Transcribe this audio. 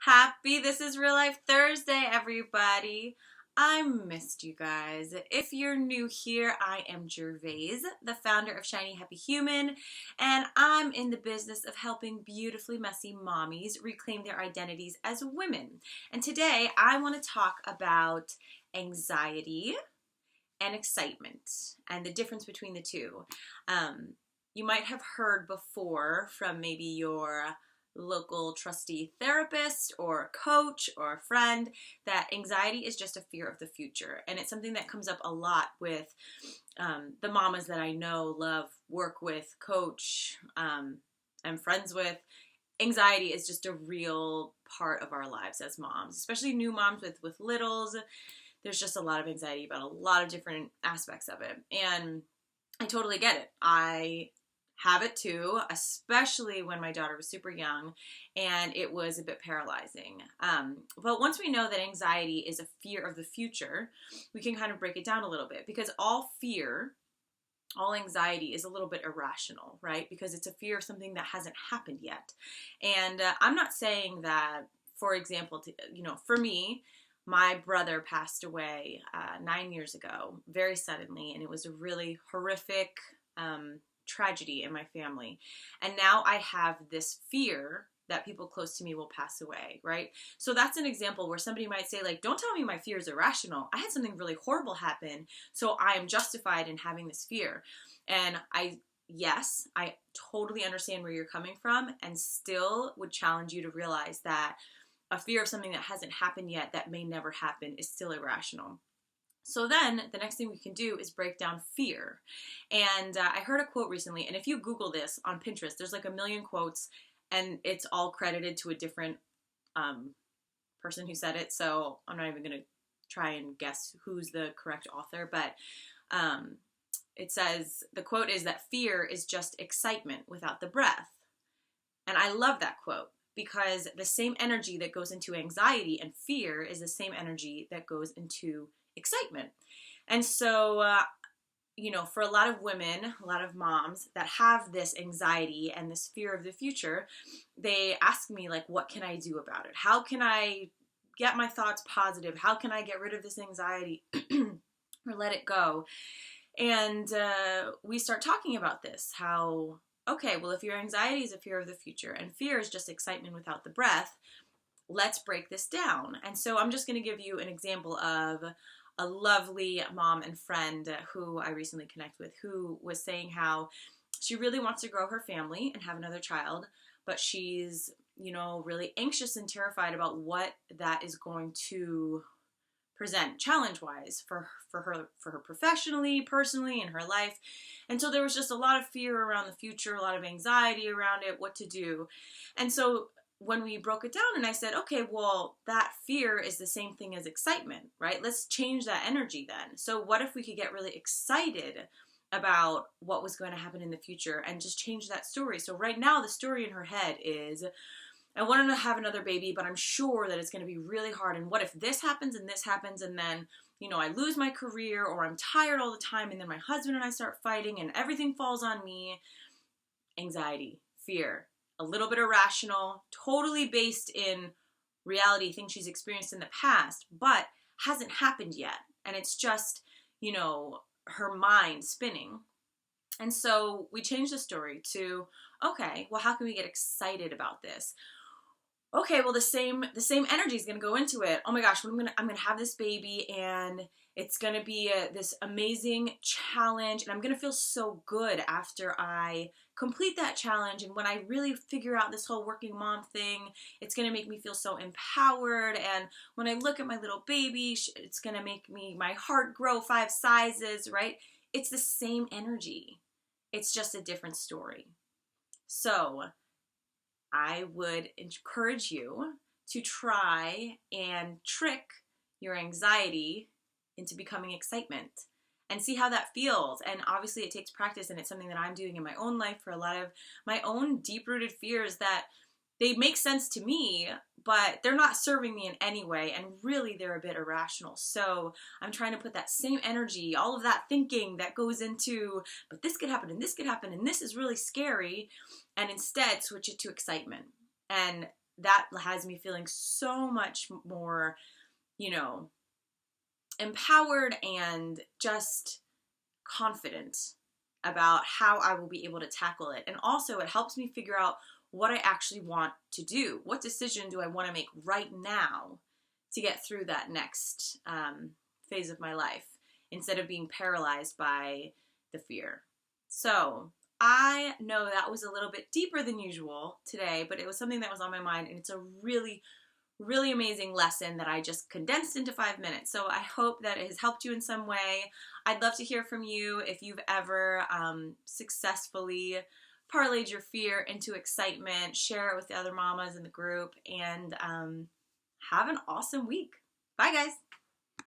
Happy This Is Real Life Thursday, everybody. I missed you guys. If you're new here, I am Gervais, the founder of Shiny Happy Human, and I'm in the business of helping beautifully messy mommies reclaim their identities as women. And today I want to talk about anxiety and excitement and the difference between the two. You might have heard before from maybe your local trusty therapist or coach or a friend that anxiety is just a fear of the future. And it's something that comes up a lot with the mamas that I know, love, work with, coach, I'm friends with. Anxiety is just a real part of our lives as moms, especially new moms with littles. There's just a lot of anxiety about a lot of different aspects of it. And I totally get it. I have it too, especially when my daughter was super young and it was a bit paralyzing. But once we know that anxiety is a fear of the future, we can kind of break it down a little bit, because all fear, all anxiety is a little bit irrational, right? Because it's a fear of something that hasn't happened yet. And I'm not saying that, for example, for me, my brother passed away 9 years ago, very suddenly, and it was a really horrific tragedy in my family. And now I have this fear that people close to me will pass away, right? So that's an example where somebody might say, like, don't tell me my fear is irrational. I had something really horrible happen, so I am justified in having this fear. And yes, I totally understand where you're coming from, and still would challenge you to realize that a fear of something that hasn't happened yet, that may never happen, is still irrational. So then the next thing we can do is break down fear. And I heard a quote recently, and if you Google this on Pinterest, there's like a million quotes, and it's all credited to a different person who said it. So I'm not even going to try and guess who's the correct author, but it says, the quote is that fear is just excitement without the breath. And I love that quote, because the same energy that goes into anxiety and fear is the same energy that goes into excitement. And so, for a lot of women, a lot of moms that have this anxiety and this fear of the future, they ask me, like, what can I do about it? How can I get my thoughts positive? How can I get rid of this anxiety or let it go? And we start talking about this, how, okay, well, if your anxiety is a fear of the future and fear is just excitement without the breath, let's break this down. And so I'm just going to give you an example of a lovely mom and friend who I recently connected with, who was saying how she really wants to grow her family and have another child, but she's, really anxious and terrified about what that is going to present challenge-wise for her professionally, personally, in her life. And so there was just a lot of fear around the future, a lot of anxiety around it, what to do. And so when we broke it down, and I said, okay, well, that fear is the same thing as excitement, right? Let's change that energy then. So what if we could get really excited about what was going to happen in the future and just change that story? So right now the story in her head is, I want to have another baby, but I'm sure that it's going to be really hard. And what if this happens and this happens, and then, I lose my career, or I'm tired all the time, and then my husband and I start fighting and everything falls on me. Anxiety, fear, a little bit irrational, totally based in reality, things she's experienced in the past, but hasn't happened yet. And it's just, her mind spinning. And so we changed the story to, okay, well, how can we get excited about this? Okay, well, the same energy is going to go into it. Oh my gosh, I'm going to have this baby, and it's going to be this amazing challenge, and I'm going to feel so good after I complete that challenge. And when I really figure out this whole working mom thing, it's going to make me feel so empowered. And when I look at my little baby, it's going to make my heart grow 5 sizes, right? It's the same energy. It's just a different story. So I would encourage you to try and trick your anxiety into becoming excitement and see how that feels. And obviously it takes practice, and it's something that I'm doing in my own life for a lot of my own deep-rooted fears that they make sense to me, but they're not serving me in any way, and really they're a bit irrational. So I'm trying to put that same energy, all of that thinking that goes into, but this could happen, and this could happen, and this is really scary, and instead switch it to excitement. And that has me feeling so much more, you know, empowered and just confident about how I will be able to tackle it. And also it helps me figure out what I actually want to do. What decision do I want to make right now to get through that next phase of my life instead of being paralyzed by the fear. So I know that was a little bit deeper than usual today, but it was something that was on my mind, and it's a really, really amazing lesson that I just condensed into 5 minutes. So I hope that it has helped you in some way. I'd love to hear from you if you've ever successfully parlayed your fear into excitement. Share it with the other mamas in the group, and have an awesome week. Bye, guys.